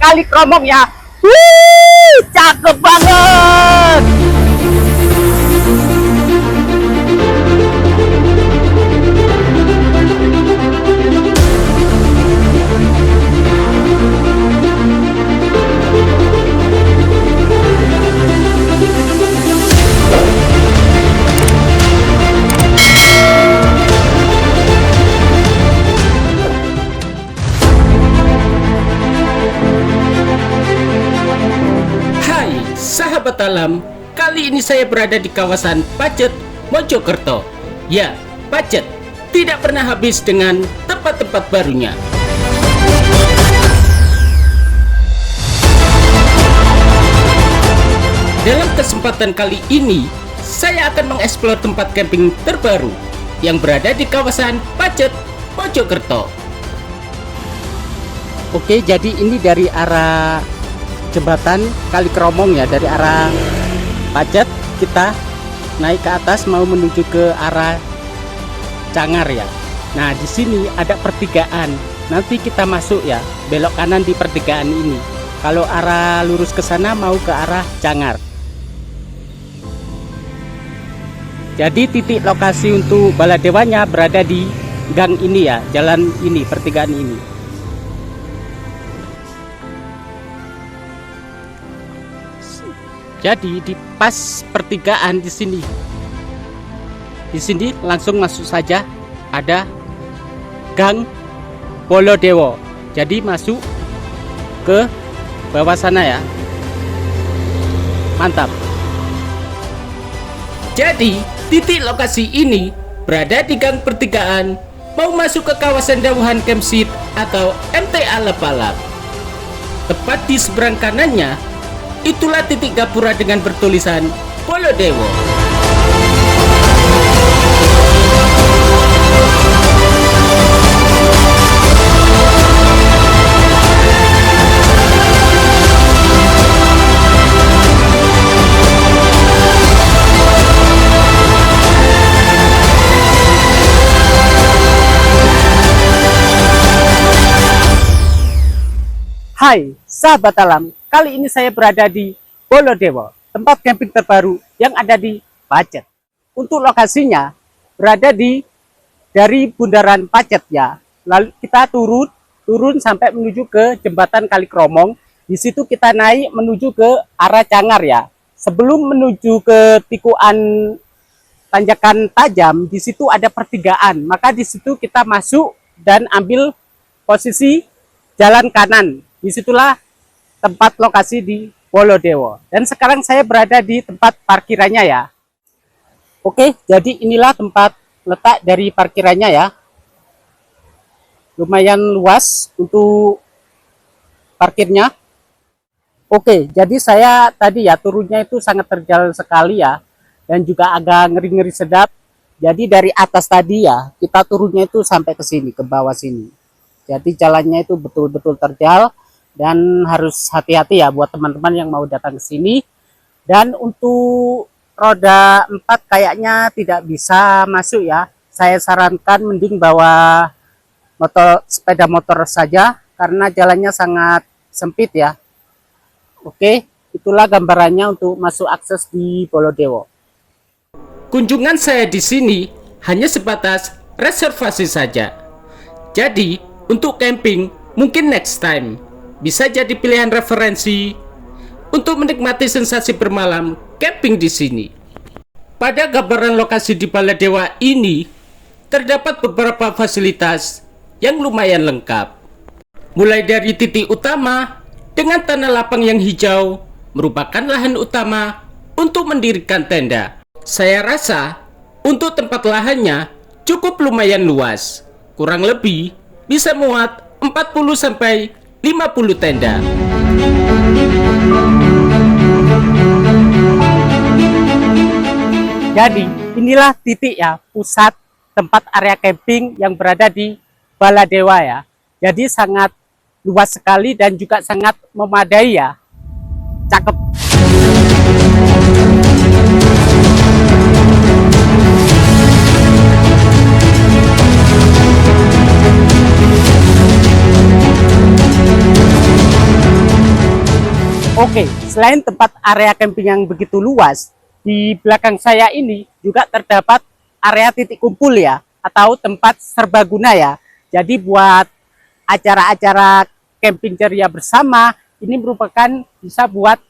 kali Kromong ya. Wih, cakep banget. Sahabat alam, kali ini saya berada di kawasan Pacet, Mojokerto. Ya, Pacet tidak pernah habis dengan tempat-tempat barunya. Dalam kesempatan kali ini, saya akan mengeksplor tempat camping terbaru yang berada di kawasan Pacet, Mojokerto. Oke, jadi ini dari arah jembatan Kali Kromong ya, dari arah Pacet kita naik ke atas mau menuju ke arah Cangar ya. Nah, di sini ada pertigaan. Nanti kita masuk ya, belok kanan di pertigaan ini. Kalau arah lurus ke sana mau ke arah Cangar. Jadi titik lokasi untuk baladewanya berada di gang ini ya, jalan ini, pertigaan ini. Jadi di pas pertigaan di sini. Di sini langsung masuk saja ada Gang Bolodewo. Jadi masuk ke bawah sana ya. Mantap. Jadi titik lokasi ini berada di gang pertigaan mau masuk ke kawasan Dauhan Campsite atau MTA Lepalap. Tepat di seberang kanannya itulah titik gapura dengan bertulisan Bolodewo. Hai sahabat alam, kali ini saya berada di Bolodewo, tempat camping terbaru yang ada di Pacet. Untuk lokasinya berada dari bundaran Pacet ya. Lalu kita turun sampai menuju ke jembatan Kali Kromong. Di situ kita naik menuju ke arah Cangar ya. Sebelum menuju ke tikuan tanjakan tajam, di situ ada pertigaan. Maka di situ kita masuk dan ambil posisi jalan kanan. Disitulah tempat lokasi di Bolodewo. Dan sekarang saya berada di tempat parkirannya ya. Oke, jadi inilah tempat letak dari parkirannya ya. Lumayan luas untuk parkirnya. Oke, jadi saya tadi ya turunnya itu sangat terjal sekali ya. Dan juga agak ngeri-ngeri sedap. Jadi dari atas tadi ya, kita turunnya itu sampai ke sini, ke bawah sini. Jadi jalannya itu betul-betul terjal. Dan harus hati-hati ya buat teman-teman yang mau datang ke sini. Dan untuk roda 4 kayaknya tidak bisa masuk ya. Saya sarankan mending bawa sepeda motor saja karena jalannya sangat sempit ya. Oke, itulah gambarannya untuk masuk akses di Bolodewo. Kunjungan saya di sini hanya sebatas reservasi saja. Jadi, untuk camping mungkin next time bisa jadi pilihan referensi untuk menikmati sensasi bermalam camping di sini. Pada gambaran lokasi di Bolodewo ini terdapat beberapa fasilitas yang lumayan lengkap. Mulai dari titik utama dengan tanah lapang yang hijau merupakan lahan utama untuk mendirikan tenda. Saya rasa untuk tempat lahannya cukup lumayan luas. Kurang lebih bisa muat 40 sampai 50 tenda. Jadi inilah titik ya, pusat tempat area camping yang berada di Bolodewo ya. Jadi sangat luas sekali dan juga sangat memadai ya. Cakep. Oke, selain tempat area camping yang begitu luas, di belakang saya ini juga terdapat area titik kumpul ya, atau tempat serbaguna ya. Jadi buat acara-acara camping ceria bersama, ini merupakan bisa buat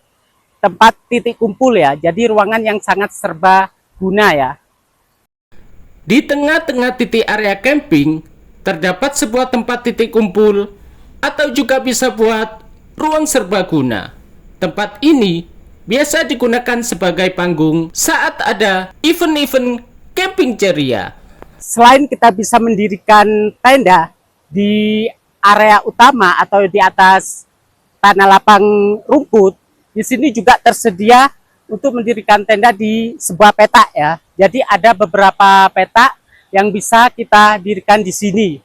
tempat titik kumpul ya. Jadi ruangan yang sangat serbaguna ya. Di tengah-tengah titik area camping, terdapat sebuah tempat titik kumpul atau juga bisa buat ruang serbaguna. Tempat ini biasa digunakan sebagai panggung saat ada event-event camping ceria. Selain kita bisa mendirikan tenda di area utama atau di atas tanah lapang rumput, di sini juga tersedia untuk mendirikan tenda di sebuah petak ya. Jadi ada beberapa petak yang bisa kita dirikan di sini.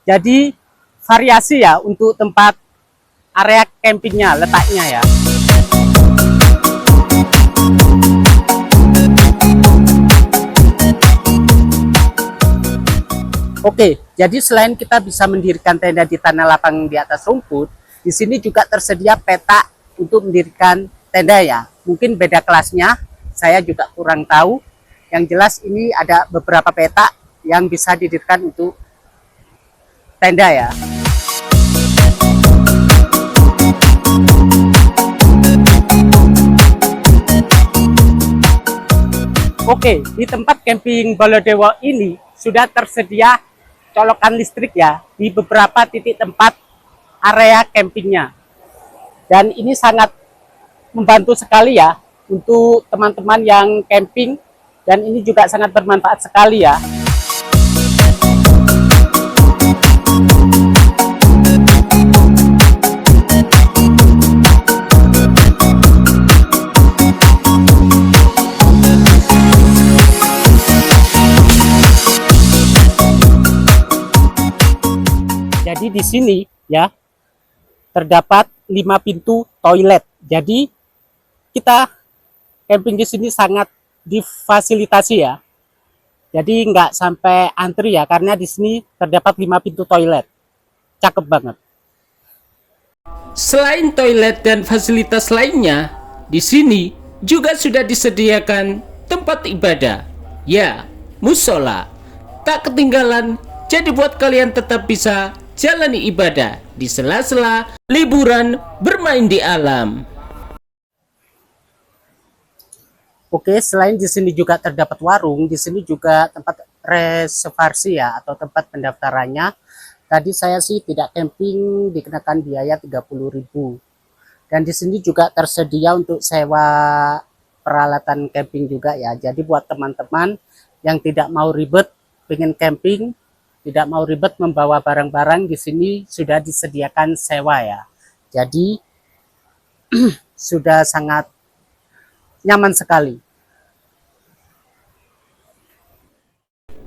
Jadi variasi ya untuk tempat area campingnya, letaknya ya. Oke, jadi selain kita bisa mendirikan tenda di tanah lapang di atas rumput, di sini juga tersedia petak untuk mendirikan tenda ya. Mungkin beda kelasnya, saya juga kurang tahu. Yang jelas ini ada beberapa petak yang bisa didirikan untuk tenda ya. Oke, di tempat camping Baladewa ini sudah tersedia colokan listrik ya di beberapa titik tempat area campingnya. Dan ini sangat membantu sekali ya untuk teman-teman yang camping, dan ini juga sangat bermanfaat sekali ya. Jadi di sini ya terdapat 5 pintu toilet. Jadi kita camping di sini sangat difasilitasi ya. Jadi nggak sampai antri ya, karena di sini terdapat 5 pintu toilet. Cakep banget. Selain toilet dan fasilitas lainnya, di sini juga sudah disediakan tempat ibadah. Ya, musola. Tak ketinggalan, jadi buat kalian tetap bisa jalani ibadah di sela-sela liburan bermain di alam. Oke, selain di sini juga terdapat warung, di sini juga tempat reservasi ya atau tempat pendaftarannya. Tadi saya sih tidak camping dikenakan biaya 30.000. Dan di sini juga tersedia untuk sewa peralatan camping juga ya. Jadi buat teman-teman yang tidak mau ribet pengen camping, tidak mau ribet membawa barang-barang, di sini sudah disediakan sewa ya. Jadi sudah sangat nyaman sekali.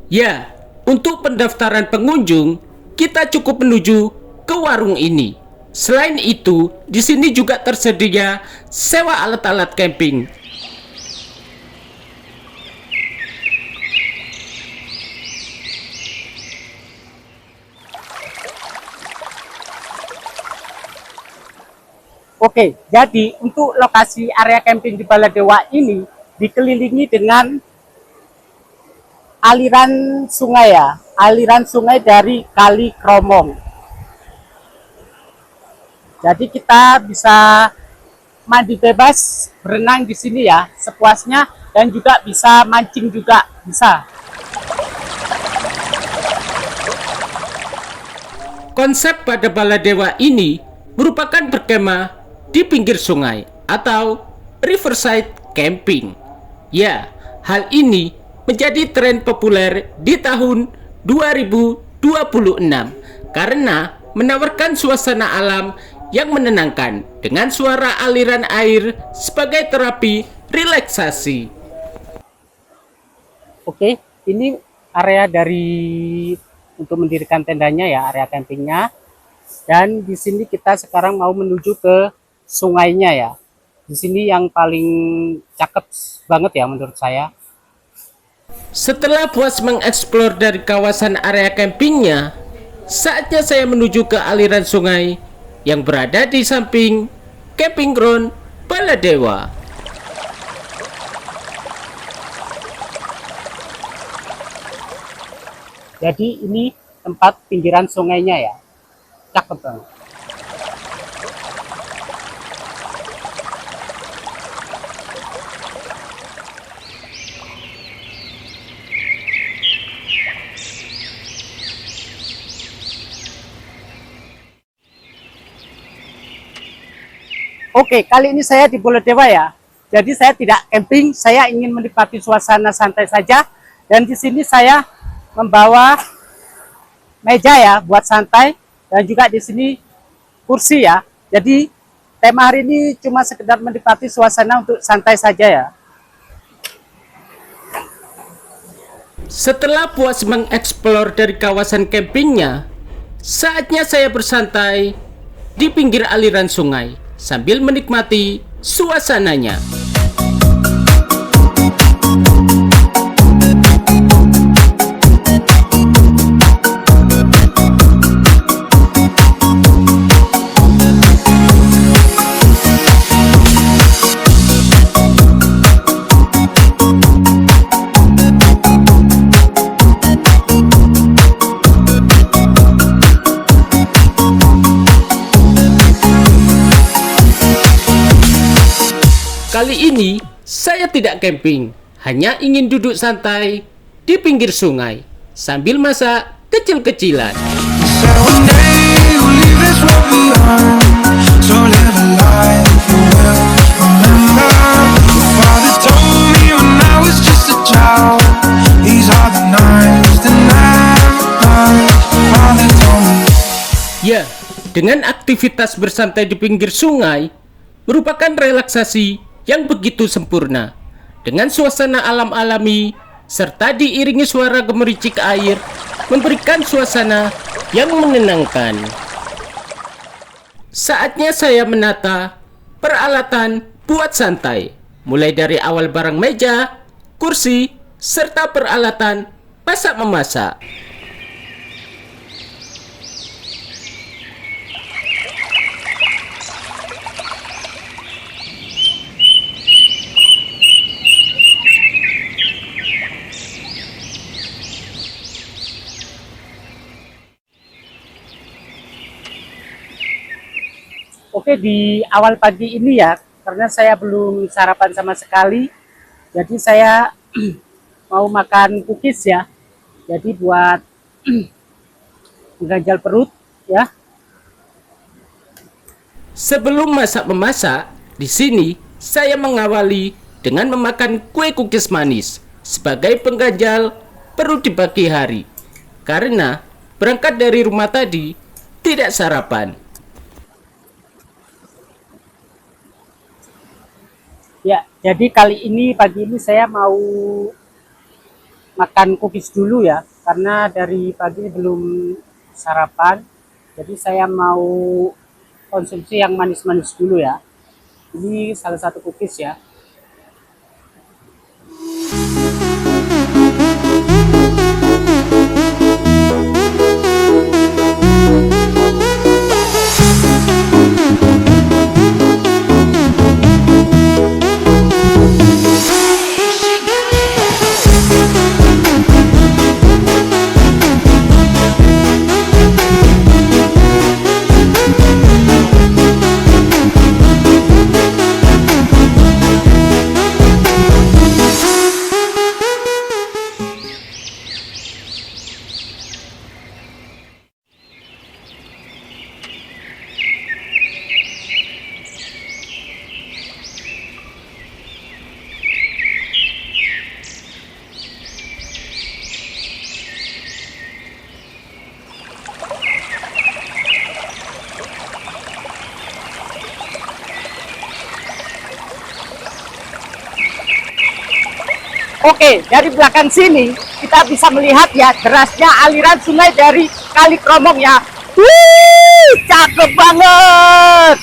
Ya, untuk pendaftaran pengunjung, kita cukup menuju ke warung ini. Selain itu, di sini juga tersedia sewa alat-alat camping. Oke, jadi untuk lokasi area camping di Baladewa ini dikelilingi dengan aliran sungai ya, aliran sungai dari Kali Kromong. Jadi kita bisa mandi bebas, berenang di sini ya, sepuasnya, dan juga bisa mancing juga bisa. Konsep pada Baladewa ini merupakan berkemah di pinggir sungai atau riverside camping. Ya, hal ini menjadi tren populer di tahun 2026 karena menawarkan suasana alam yang menenangkan dengan suara aliran air sebagai terapi relaksasi. Oke, ini area dari untuk mendirikan tendanya ya, area campingnya. Dan di sini kita sekarang mau menuju ke sungainya ya. Di sini yang paling cakep banget ya menurut saya. Setelah puas mengeksplor dari kawasan area campingnya, saatnya saya menuju ke aliran sungai yang berada di samping Camping Ground Baladewa. Jadi ini tempat pinggiran sungainya ya. Cakep banget. Oke, kali ini saya di Baladewa ya. Jadi saya tidak camping, saya ingin menikmati suasana santai saja. Dan di sini saya membawa meja ya buat santai, dan juga di sini kursi ya. Jadi tema hari ini cuma sekedar menikmati suasana untuk santai saja ya. Setelah puas mengeksplor dari kawasan campingnya, saatnya saya bersantai di pinggir aliran sungai sambil menikmati suasananya. Kali ini saya tidak camping, hanya ingin duduk santai di pinggir sungai sambil masak kecil-kecilan. Ya, dengan aktivitas bersantai di pinggir sungai merupakan relaksasi yang begitu sempurna, dengan suasana alam alami serta diiringi suara gemericik air, memberikan suasana yang menenangkan. Saatnya saya menata peralatan buat santai, mulai dari awal barang meja, kursi, serta peralatan masak-memasak. Oke, di awal pagi ini ya, karena saya belum sarapan sama sekali, jadi saya mau makan cookies ya. Jadi buat mengganjal perut ya. Sebelum masak-memasak, di sini saya mengawali dengan memakan kue cookies manis sebagai pengganjal perut di pagi hari. Karena berangkat dari rumah tadi tidak sarapan. Ya, jadi kali ini pagi ini saya mau makan cookies dulu ya, karena dari pagi belum sarapan. Jadi saya mau konsumsi yang manis-manis dulu ya. Ini salah satu cookies ya. Oke, dari belakang sini kita bisa melihat ya derasnya aliran sungai dari Kali Kromong ya. Wih, cakep banget.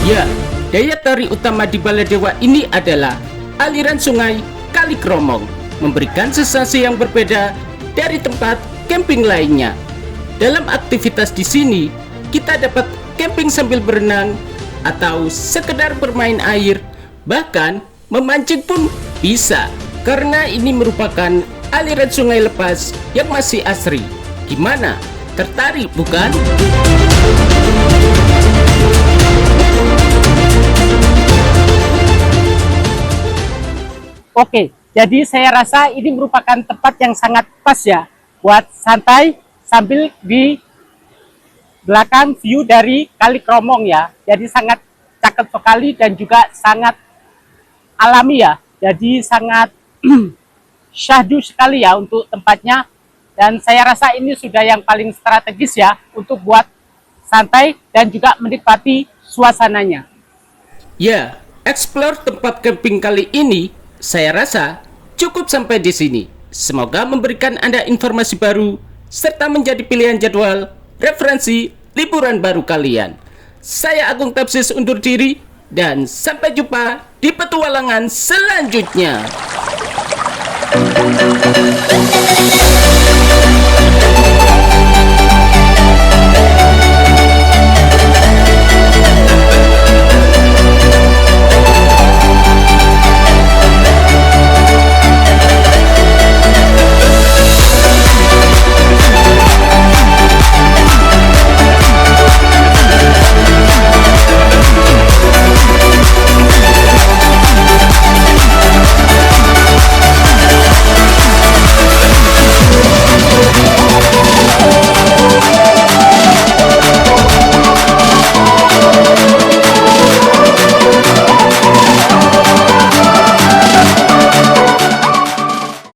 Ya, daya tarik utama di Baladewa ini adalah aliran sungai Kali Kromong, memberikan sensasi yang berbeda dari tempat camping lainnya. Dalam aktivitas di sini, kita dapat camping sambil berenang atau sekedar bermain air, bahkan memancing pun bisa, karena ini merupakan aliran sungai lepas yang masih asri. Gimana? Tertarik bukan? Oke, jadi saya rasa ini merupakan tempat yang sangat pas ya buat santai sambil di belakang view dari Kali Kromong ya. Jadi sangat cakep sekali dan juga sangat alami ya. Jadi sangat syahdu sekali ya untuk tempatnya. Dan saya rasa ini sudah yang paling strategis ya untuk buat santai dan juga menikmati suasananya. Ya, explore tempat camping kali ini saya rasa cukup sampai di sini. Semoga memberikan Anda informasi baru serta menjadi pilihan jadwal referensi liburan baru kalian. Saya Agung Tapsis undur diri dan sampai jumpa di petualangan selanjutnya.